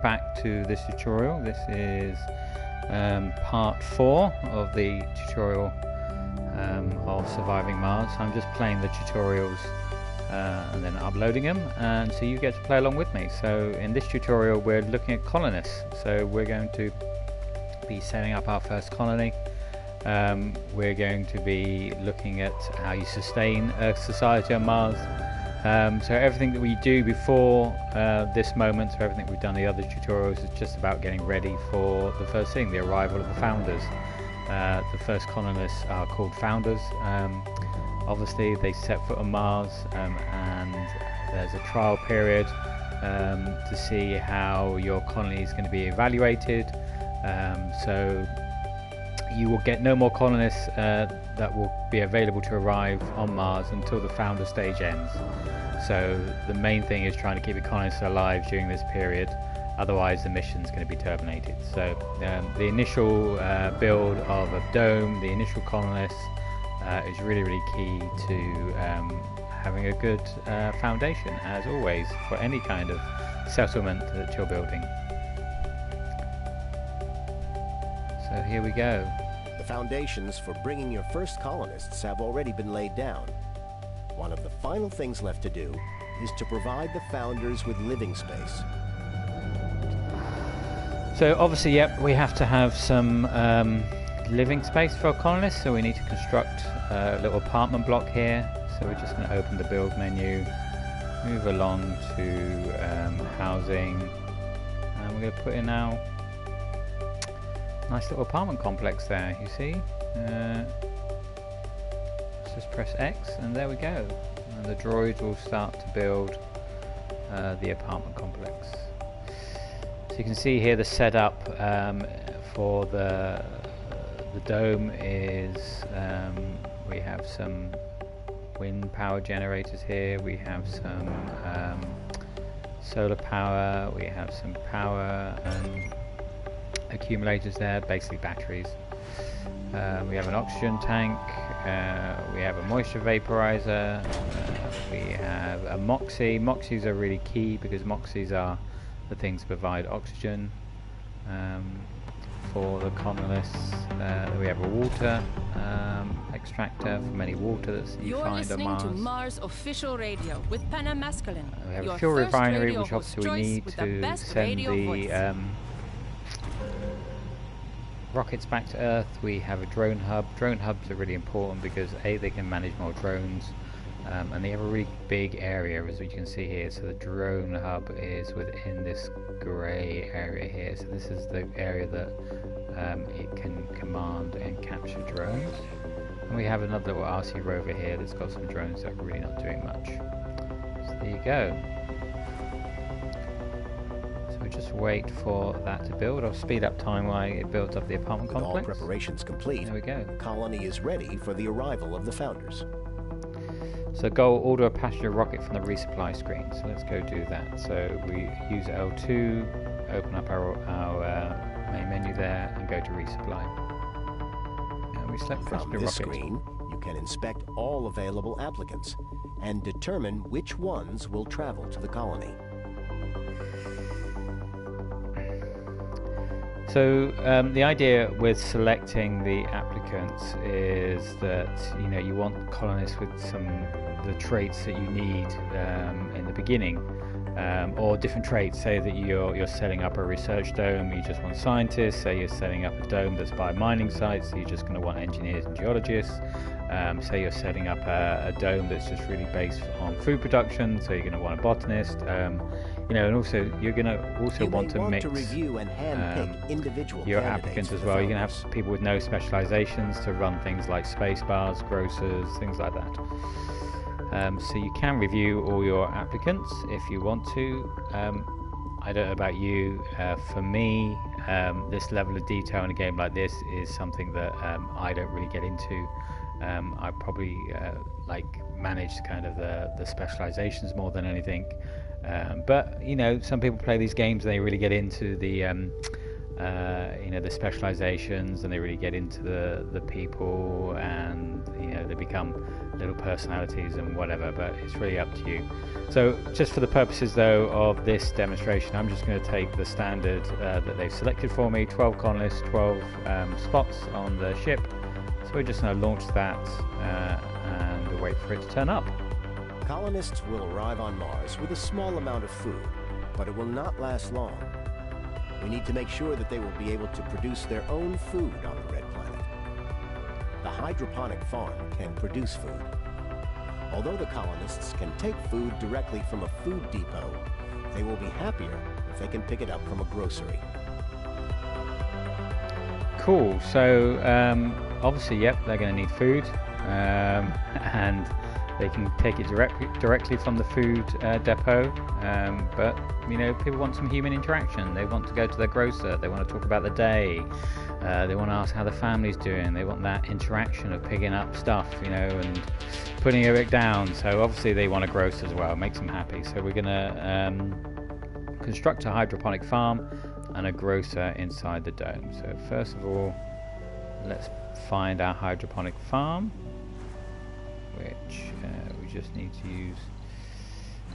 Back to this tutorial. This is part 4 of the tutorial of surviving Mars. I'm just playing the tutorials and then uploading them, and so you get to play along with me. So in this tutorial we're looking at colonists. So we're going to be setting up our first colony. We're going to be looking at how you sustain a society on Mars. So everything that we do before this moment, so everything we've done in the other tutorials, is just about getting ready for the first thing, the arrival of the founders. The first colonists are called founders. Obviously they set foot on Mars, and there's a trial period to see how your colony is going to be evaluated. So you will get no more colonists that will be available to arrive on Mars until the founder stage ends. So the main thing is trying to keep the colonists alive during this period, otherwise the mission is going to be terminated. So the initial build of a dome, the initial colonists, is really key to having a good foundation, as always, for any kind of settlement that you're building. So here we go. The foundations for bringing your first colonists have already been laid down. One of the final things left to do is to provide the founders with living space. So obviously, yep, we have to have some living space for our colonists, so we need to construct a little apartment block here. So we're just going to open the build menu, move along to housing, and we're going to put in our nice little apartment complex there, you see. Let's just press X and there we go. And the droids will start to build the apartment complex. So you can see here the setup for the dome is we have some wind power generators here, we have some solar power, we have some power and accumulators there, basically batteries. We have an oxygen tank, we have a moisture vaporizer, we have a Moxie. Moxies are really key because Moxies are the things that provide oxygen for the colonists. We have a water extractor from any water that you find on Mars. You're listening to Mars Official Radio with Panna Masculine. We have a fuel refinery, which obviously we need to send the rockets back to Earth. We have a drone hub. Drone hubs are really important because A, they can manage more drones, and they have a really big area, as you can see here. So the drone hub is within this grey area here. So this is the area that it can command and capture drones. And we have another little RC rover here that's got some drones that are really not doing much. So there you go. Just wait for that to build. I'll speed up time while it builds up the apartment complex. With all preparations complete, there we go. The colony is ready for the arrival of the founders. So go order a passenger rocket from the resupply screen. So let's go do that. So we use L2, open up our main menu there, and go to resupply. And we select passenger rocket. From this screen, you can inspect all available applicants and determine which ones will travel to the colony. So the idea with selecting the applicants is that you want colonists with the traits that you need in the beginning, or different traits. Say that you're setting up a research dome, you just want scientists. Say you're setting up a dome that's by mining sites, so you're just going to want engineers and geologists. Say you're setting up a dome that's just really based on food production, so you're going to want a botanist. And also you're going to want to mix review and handpick individual your applicants as well. You're going to have people with no specializations to run things like space bars, grocers, things like that. So you can review all your applicants if you want to. I don't know about you. For me, this level of detail in a game like this is something that I don't really get into. I probably manage kind of the specializations more than anything. But some people play these games and they really get into the you know, the specializations, and they really get into the people, and you know, they become little personalities and whatever, but it's really up to you. So just for the purposes though of this demonstration, I'm just going to take the standard that they've selected for me, 12 colonists, 12 spots on the ship. So we're just going to launch that and wait for it to turn up. Colonists will arrive on Mars with a small amount of food, but it will not last long. We need to make sure that they will be able to produce their own food on the Red Planet. The hydroponic farm can produce food. Although the colonists can take food directly from a food depot, they will be happier if they can pick it up from a grocery. Cool. So obviously, yep, they're going to need food, and they can take it directly from the food depot. But you know, people want some human interaction. They want to go to their grocer. They want to talk about the day. They want to ask how the family's doing. They want that interaction of picking up stuff, you know, and putting it back down. So obviously they want a grocer as well. Makes them happy. So we're going to construct a hydroponic farm and a grocer inside the dome. So first of all, let's find our hydroponic farm, which we just need to use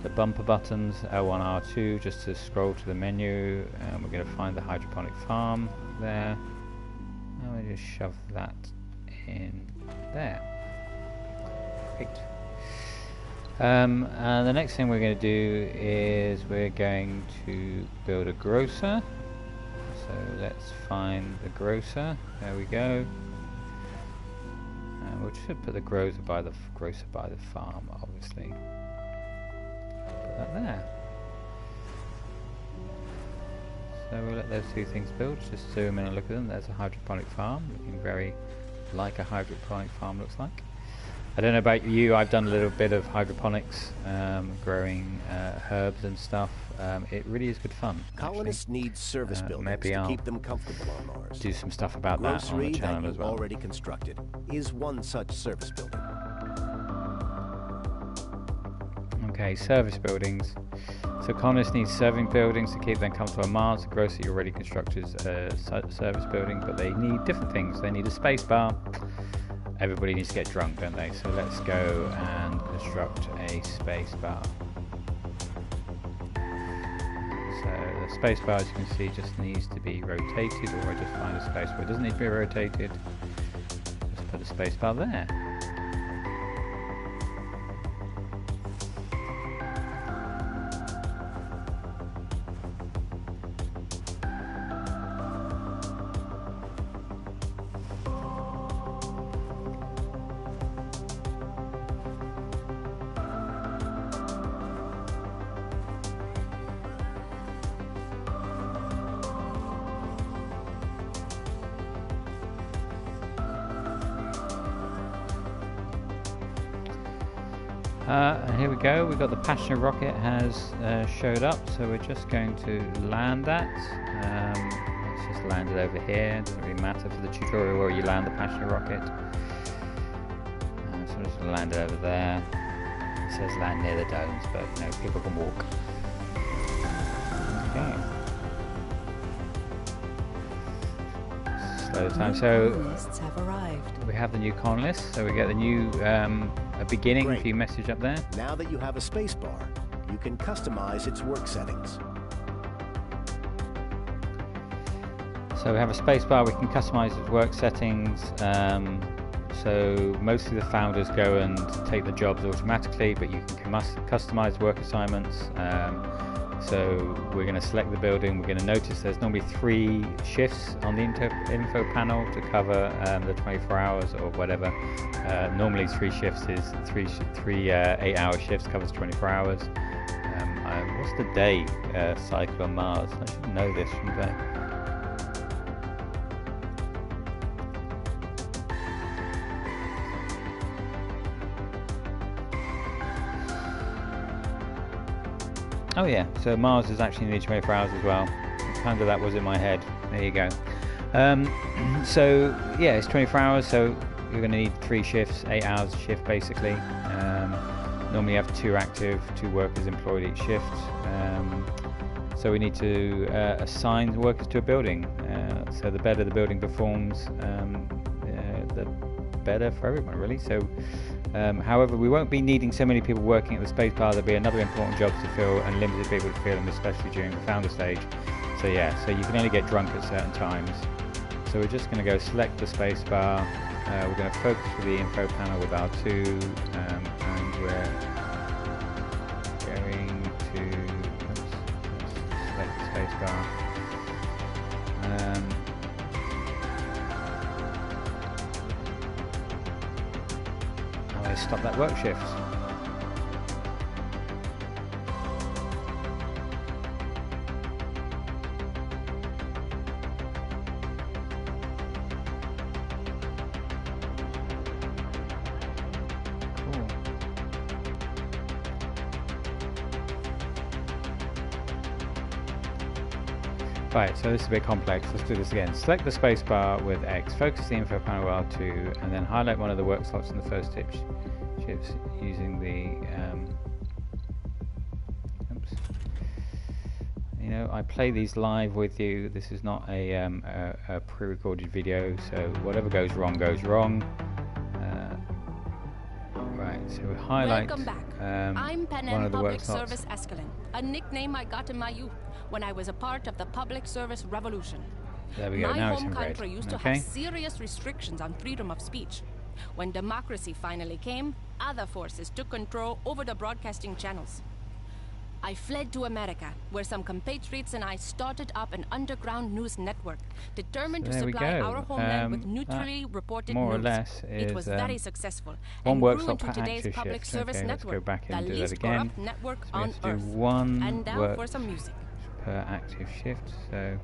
the bumper buttons L1, R2 just to scroll to the menu, and we're going to find the hydroponic farm there, and we just shove that in there. Great. And the next thing we're going to do is we're going to build a grocer. So let's find the grocer. There we go. And we'll just put the grocer by the farm, obviously. Put that there. So we'll let those two things build. Just zoom in and look at them. There's a hydroponic farm, looking very like a hydroponic farm looks like. I don't know about you, I've done a little bit of hydroponics, growing herbs and stuff. It really is good fun. Colonists need service buildings to keep them comfortable on Mars. Do some stuff about that on the channel as well. Already constructed is one such service building. Okay, service buildings. So colonists need serving buildings to keep them comfortable on Mars. The grocer you already constructed is a service building, but they need different things. They need a space bar. Everybody needs to get drunk, don't they? So let's go and construct a space bar. So the space bar, as you can see, just needs to be rotated, or I just find a space where it doesn't need to be rotated. Just put a space bar there. And here we go, we've got the passenger rocket has showed up, so we're just going to land that. Let's just land it over here. It doesn't really matter for the tutorial where you land the passenger rocket. So I'm just going to land it over there. It says land near the domes, but you know, people can walk. Okay. Slow time. So colonists have arrived. We have the new colonists, so we get the new a beginning Great. for your message up there. Now that you have a space bar, you can customize its work settings. So we have a space bar, we can customize its work settings. So mostly the founders go and take the jobs automatically, but you can customize work assignments. So we're going to select the building. We're going to notice there's normally 3 shifts on the info panel to cover the 24 hours or whatever. Normally 3 shifts is 3 8-hour shifts covers 24 hours. What's the day cycle on Mars? I should know this, shouldn't I? Oh yeah, so Mars is actually nearly 24 hours as well. Kind of that was in my head. There you go. So yeah, it's 24 hours, so you're going to need 3 shifts, 8 hours a shift basically. Normally you have 2 active, 2 workers employed each shift. So So we need to assign workers to a building. So the better the building performs, the better for everyone, really. So, however, we won't be needing so many people working at the spacebar. There'll be another important job to fill and limited people to fill them, especially during the founder stage. So yeah, so you can only get drunk at certain times. So we're just going to go select the spacebar. We're going to focus with the info panel with R2, and we're going to select the spacebar. I'm going to stop that work shift. Right, so this is a bit complex. Let's do this again. Select the spacebar with X, focus the info panel R2, and then highlight one of the work slots in the first shifts using the. Oops. You know, I play these live with you. This is not a pre-recorded video, so whatever goes wrong goes wrong. Right, so we highlight. Welcome back. I'm Panem Public Service Escalon, a nickname I got in my youth when I was a part of the public service revolution. There we go. My now home it's in country red. used to have serious restrictions on freedom of speech. When democracy finally came, other forces took control over the broadcasting channels. I fled to America, where some compatriots and I started up an underground news network, determined to supply our homeland with neutrally reported more news. Or less is, it was very successful one and work grew slot into per today's active public shift. service Okay, network, let's go back and the do that least again. corrupt network So we on have to do Earth. one And now work for some music. per active shift. So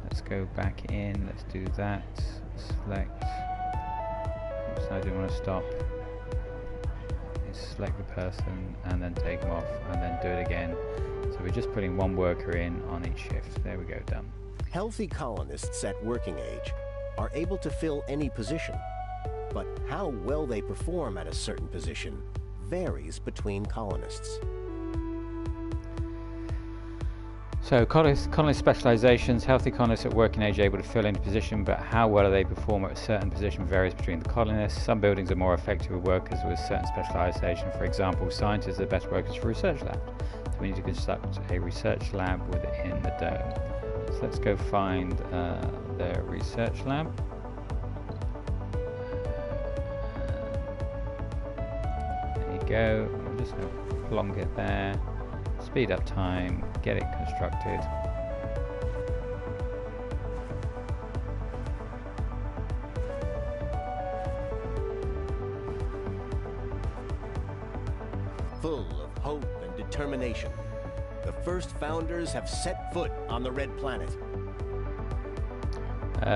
let's go back in. Let's do that. Select. Oops, I didn't want to stop. Select the person and then take them off and then do it again. So we're just putting one worker in on each shift. There we go, done. Healthy colonists at working age are able to fill any position, but how well they perform at a certain position varies between colonists. So colonist specializations, healthy colonists at working age able to fill any position, but how well they perform at a certain position varies between the colonists. Some buildings are more effective with workers with certain specialization. For example, scientists are the best workers for research labs. So we need to construct a research lab within the dome. So let's go find the research lab. There you go. I'm just going to plonk it there. Speed up time, get it constructed. Full of hope and determination, the first founders have set foot on the Red Planet.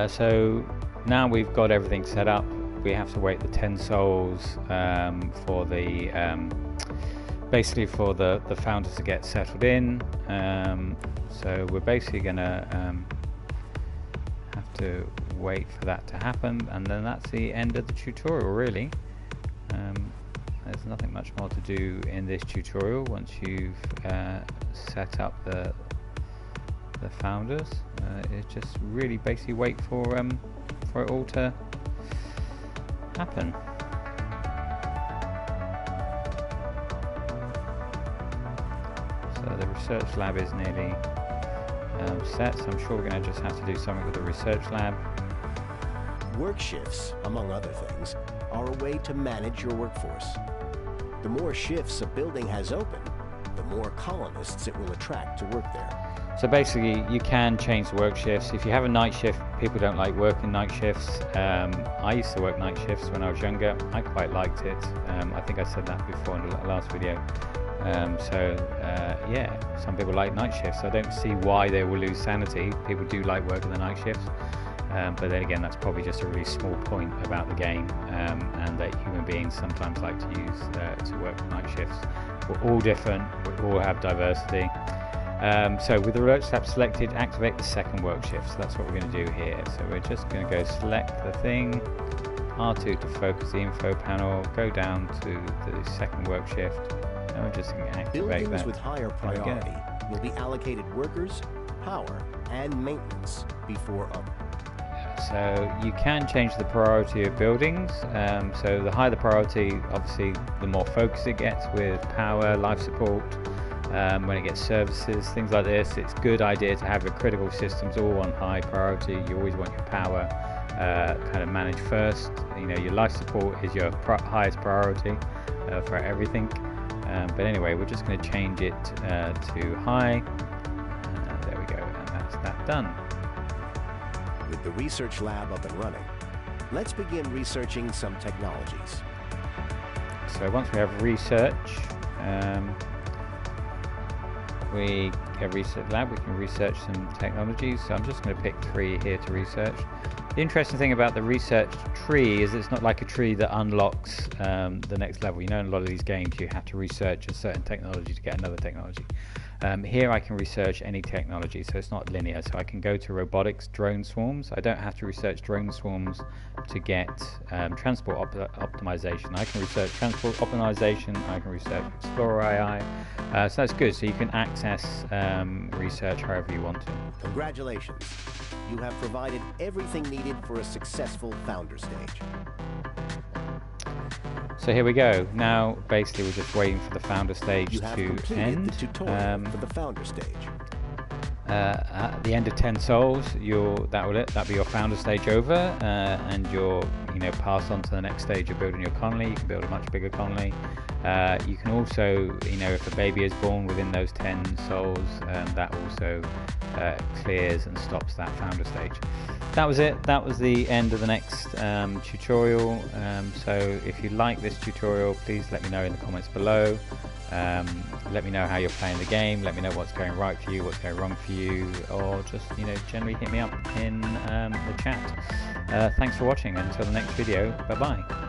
So now we've got everything set up. We have to wait the 10 souls for the basically for the founders to get settled in. So we're basically gonna have to wait for that to happen, and then that's the end of the tutorial, really. There's nothing much more to do in this tutorial once you've set up the founders. It's just really basically wait for it all to happen. So the research lab is nearly set, so I'm sure we're going to just have to do something with the research lab. Work shifts, among other things, are a way to manage your workforce. The more shifts a building has open, the more colonists it will attract to work there. So basically you can change the work shifts. If you have a night shift, people don't like working night shifts. I used to work night shifts when I was younger. I quite liked it. I think I said that before in the last video. Yeah, some people like night shifts. I don't see why they will lose sanity. People do like working the night shifts. But then again, that's probably just a really small point about the game, and that human beings sometimes like to use to work night shifts. We're all different, we all have diversity. So with the research lab selected, activate the second work shift. So that's what we're going to do here. So we're just going to go select the thing, R2 to focus the info panel, go down to the second work shift, I'm just going to activate Buildings that. with higher priority will be allocated workers, power, and maintenance before others. So you can change the priority of buildings. So the higher the priority, obviously the more focus it gets with power, life support, when it gets services, things like this. It's a good idea to have your critical systems all on high priority. You always want your power kind of managed first. You know, your life support is your highest priority for everything. But anyway, we're just going to change it to high. There we go, and that's that done. With the research lab up and running, let's begin researching some technologies. So once we have research, we get research lab, we can research some technologies. So I'm just going to pick 3 here to research. The interesting thing about the research tree is it's not like a tree that unlocks the next level. You know, in a lot of these games you have to research a certain technology to get another technology. Here I can research any technology, so it's not linear. So I can go to robotics, drone swarms. I don't have to research drone swarms to get transport optimization. I can research transport optimization. I can research Explorer AI. So that's good. So you can access research however you want to. Congratulations. You have provided everything needed for a successful founder stage. So here we go. Now, basically, we're just waiting for the founder stage You have to completed end. the tutorial for the founder stage. At the end of 10 souls, that'll be your founder stage over, and you're passed on to the next stage of building your colony. You can build a much bigger colony. You can also, if a baby is born within those 10 souls, that also clears and stops that founder stage. That was it. That was the end of the next tutorial. So if you like this tutorial, please let me know in the comments below. Let me know how you're playing the game. Let me know what's going right for you, what's going wrong for you, or just generally hit me up in the chat. Thanks for watching. Until the next video, bye bye.